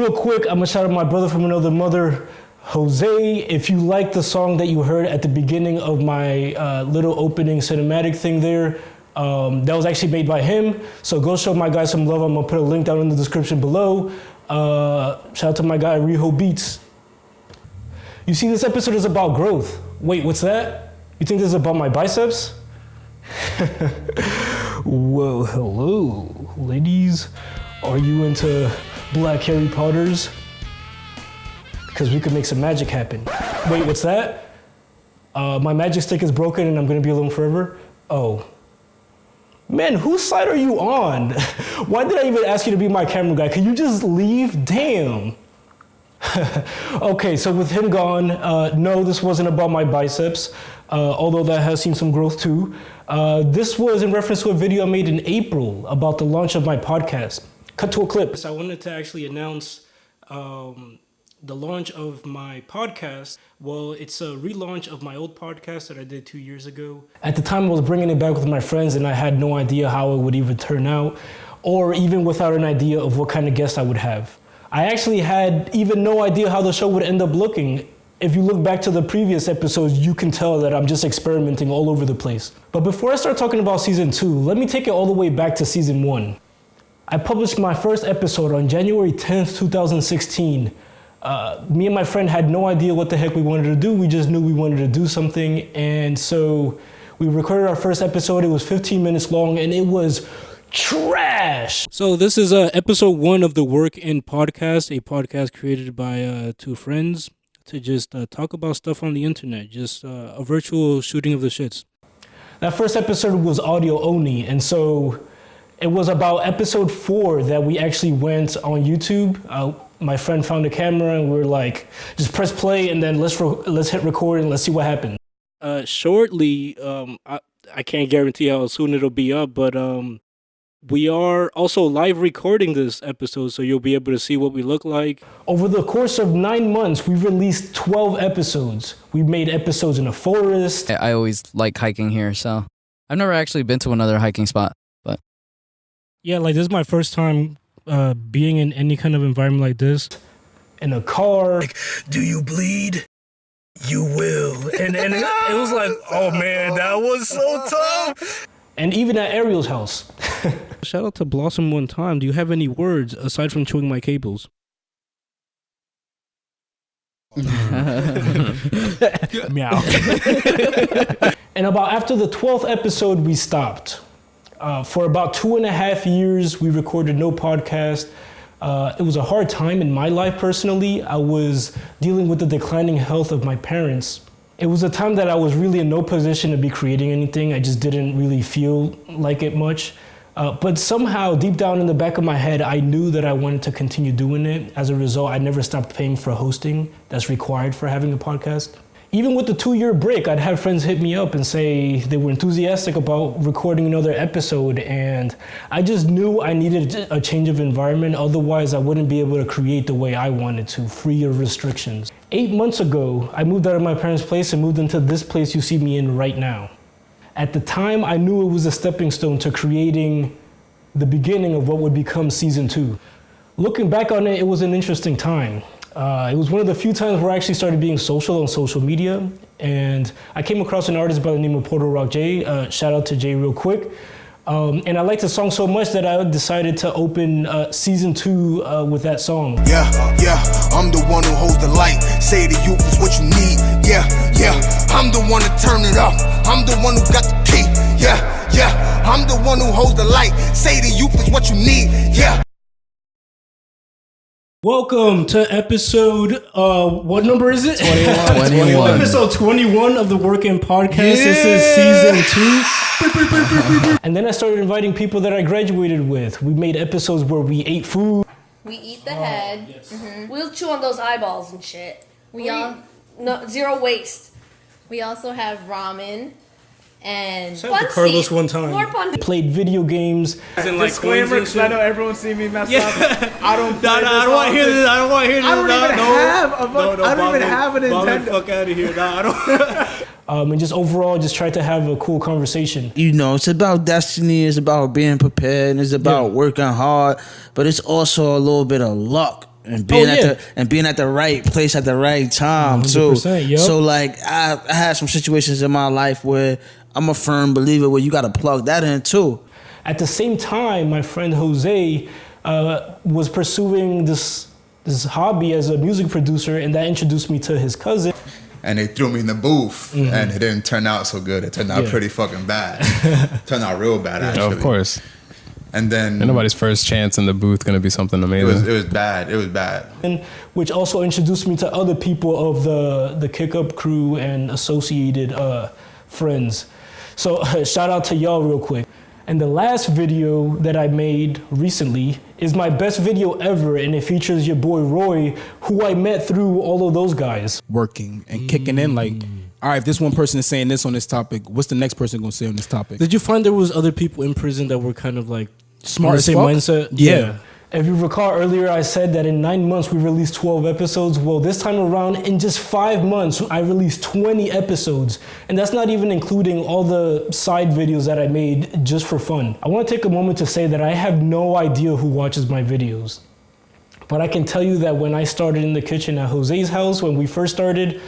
real quick, I'm gonna shout out my brother from another mother, Jose. If you like the song that you heard at the beginning of my little opening cinematic thing there, that was actually made by him. So go show my guy some love. I'm gonna put a link down in the description below. Shout out to my guy, Riho Beats. You see, this episode is about growth. Wait, what's that? You think this is about my biceps? Well, hello, ladies. Are you into black Harry Potters? Because we could make some magic happen. Wait, what's that? My magic stick is broken and I'm gonna be alone forever? Oh. Man, whose side are you on? Why did I even ask you to be my camera guy? Can you just leave? Damn. Okay, so with him gone, no, this wasn't about my biceps, although that has seen some growth too. This was in reference to a video I made in April about the launch of my podcast. Cut to a clip. So I wanted to actually announce the launch of my podcast. Well, it's a relaunch of my old podcast that I did 2 years ago. At the time, I was bringing it back with my friends and I had no idea how it would even turn out, or even without an idea of what kind of guest I would have. I actually had even no idea how the show would end up looking. If you look back to the previous episodes, you can tell that I'm just experimenting all over the place. But before I start talking about season 2, let me take it all the way back to season 1. I published my first episode on January 10th, 2016. Me and my friend had no idea what the heck we wanted to do. We just knew we wanted to do something. And so we recorded our first episode. It was 15 minutes long and it was trash. So this is episode 1 of the Work In podcast, a podcast created by 2 friends to just talk about stuff on the internet, just a virtual shooting of the shits. That first episode was audio only, and so it was about episode 4 that we actually went on YouTube. My friend found a camera and we were like, just press play and then let's hit record and let's see what happens. Shortly, I can't guarantee how soon it'll be up, but we are also live recording this episode, so you'll be able to see what we look like. Over the course of 9 months, we've released 12 episodes. We've made episodes in a forest. I always like hiking here, so I've never actually been to another hiking spot, but yeah, like this is my first time being in any kind of environment like this. In a car. Like, do you bleed? You will. And it was like, oh man, that was so tough. And even at Ariel's house. Shout out to Blossom one time. Do you have any words aside from chewing my cables? Meow. And about after the 12th episode, we stopped. For about 2.5 years, we recorded no podcast. It was a hard time in my life personally. I was dealing with the declining health of my parents. It was a time that I was really in no position to be creating anything. I just didn't really feel like it much. But somehow, deep down in the back of my head, I knew that I wanted to continue doing it. As a result, I never stopped paying for hosting that's required for having a podcast. Even with the 2-year break, I'd have friends hit me up and say they were enthusiastic about recording another episode, and I just knew I needed a change of environment. Otherwise, I wouldn't be able to create the way I wanted to, free of restrictions. 8 months ago, I moved out of my parents' place and moved into this place you see me in right now. At the time, I knew it was a stepping stone to creating the beginning of what would become season 2. Looking back on it, it was an interesting time. It was one of the few times where I actually started being social on social media, and I came across an artist by the name of Portal Rock J. Shout out to Jay real quick. And I liked the song so much that I decided to open season 2 with that song. Yeah, I'm the one who holds the light. Say to you is what you need. Yeah, I'm the one to turn it up. I'm the one who got the key. Yeah, I'm the one who holds the light. Say to you is what you need. Yeah. Welcome to episode, what number is it? 21. Episode 21 of the Work In podcast. Yeah. This is season 2. And then I started inviting people that I graduated with. We made episodes where we ate food. We eat the head. Yes. Mm-hmm. We'll chew on those eyeballs and shit. Zero waste. We also have ramen. And Carlos one time. More fun. Played video games. Disclaimer, because I know everyone see me mess up. I don't. I don't want to hear this. I don't want to hear this. I don't even have a Nintendo. Fuck out of here. I don't. And just overall, just try to have a cool conversation. You know, it's about destiny. It's about being prepared. And it's about working hard. But it's also a little bit of luck. and being at the right place at the right time too. Yep. So like I had some situations in my life where I'm a firm believer where you got to plug that in too. At the same time, my friend Jose was pursuing this hobby as a music producer, and that introduced me to his cousin. And they threw me in the booth, and it didn't turn out so good. It turned out pretty fucking bad. Turned out real bad, actually. Of course. And then nobody's first chance in the booth gonna be something amazing. It was bad. It was bad. And which also introduced me to other people of the Kick Up crew and associated friends. So shout out to y'all real quick. And the last video that I made recently is my best video ever, and it features your boy Roy, who I met through all of those guys. Working and kicking in like, all right, if this one person is saying this on this topic, what's the next person gonna say on this topic? Did you find there was other people in prison that were kind of like smart as same fuck? mindset? Yeah. If you recall earlier, I said that in 9 months we released 12 episodes. Well, this time around, in just 5 months, I released 20 episodes. And that's not even including all the side videos that I made just for fun. I want to take a moment to say that I have no idea who watches my videos. But I can tell you that when I started in the kitchen at Jose's house, when we first started,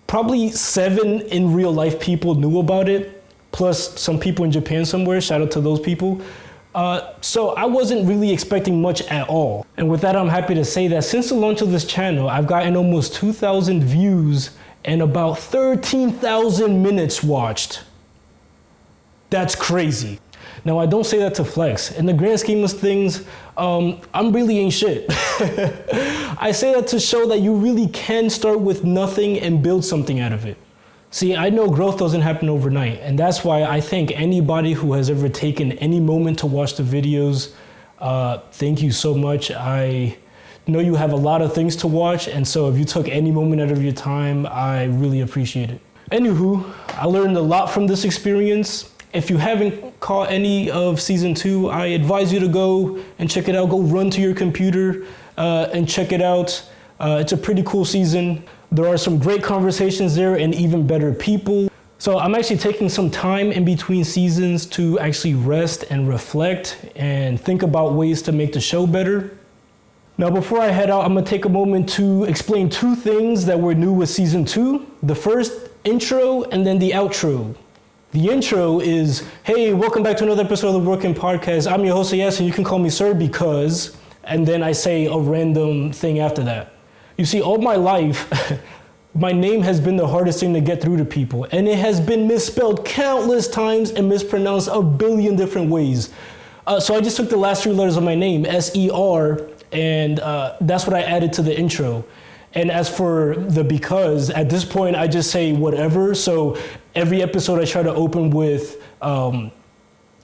probably 7 in real life people knew about it, plus some people in Japan somewhere. Shout out to those people. So I wasn't really expecting much at all. And with that, I'm happy to say that since the launch of this channel, I've gotten almost 2,000 views and about 13,000 minutes watched. That's crazy. Now, I don't say that to flex. In the grand scheme of things, I'm really ain't shit. I say that to show that you really can start with nothing and build something out of it. See, I know growth doesn't happen overnight, and that's why I thank anybody who has ever taken any moment to watch the videos. Thank you so much. I know you have a lot of things to watch, and so if you took any moment out of your time, I really appreciate it. Anywho, I learned a lot from this experience. If you haven't caught any of season 2, I advise you to go and check it out. Go run to your computer and check it out. It's a pretty cool season. There are some great conversations there and even better people. So I'm actually taking some time in between seasons to actually rest and reflect and think about ways to make the show better. Now, before I head out, I'm gonna take a moment to explain 2 things that were new with season 2. The first, intro, and then the outro. The intro is, hey, welcome back to another episode of the Working Podcast. I'm your host, Yes, and you can call me Sir because, and then I say a random thing after that. You see, all my life, my name has been the hardest thing to get through to people, and it has been misspelled countless times and mispronounced a billion different ways. So I just took the last 3 letters of my name, S-E-R, and that's what I added to the intro. And as for the because, at this point, I just say whatever. So every episode I try to open with a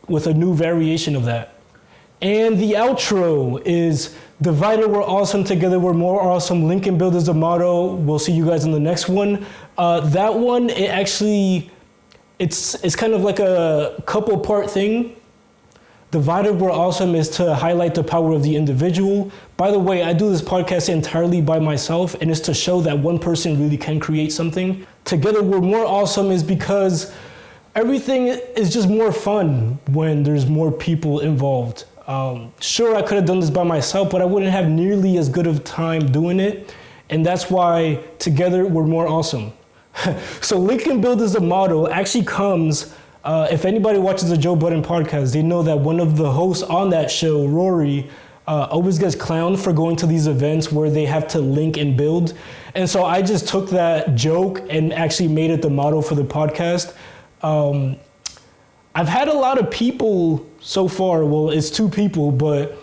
new variation of that. And the outro is, divided we're awesome, together we're more awesome. Link and build is the motto. We'll see you guys in the next one. That one, it's kind of like a couple part thing. Divided we're awesome is to highlight the power of the individual. By the way, I do this podcast entirely by myself, and it's to show that one person really can create something. Together we're more awesome is because everything is just more fun when there's more people involved. Sure, I could have done this by myself, but I wouldn't have nearly as good of time doing it. And that's why together we're more awesome. So Link and Build is the motto actually comes, if anybody watches the Joe Budden podcast, they know that one of the hosts on that show, Rory, always gets clowned for going to these events where they have to link and build. And so I just took that joke and actually made it the motto for the podcast. I've had a lot of people so far, well, it's 2 people, but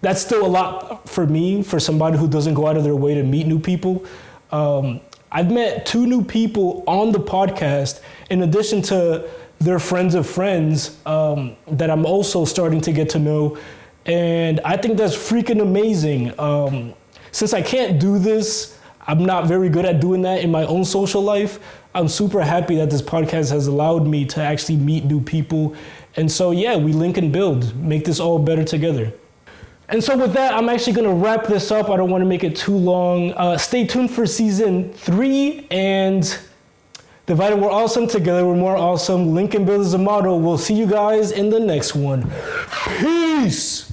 that's still a lot for me, for somebody who doesn't go out of their way to meet new people. I've met 2 new people on the podcast, in addition to their friends of friends that I'm also starting to get to know. And I think that's freaking amazing. Since I can't do this, I'm not very good at doing that in my own social life. I'm super happy that this podcast has allowed me to actually meet new people. And so, yeah, we link and build, make this all better together. And so with that, I'm actually gonna wrap this up. I don't wanna make it too long. Stay tuned for season 3, and divided we're awesome, together we're more awesome. Link and build is the motto. We'll see you guys in the next one. Peace.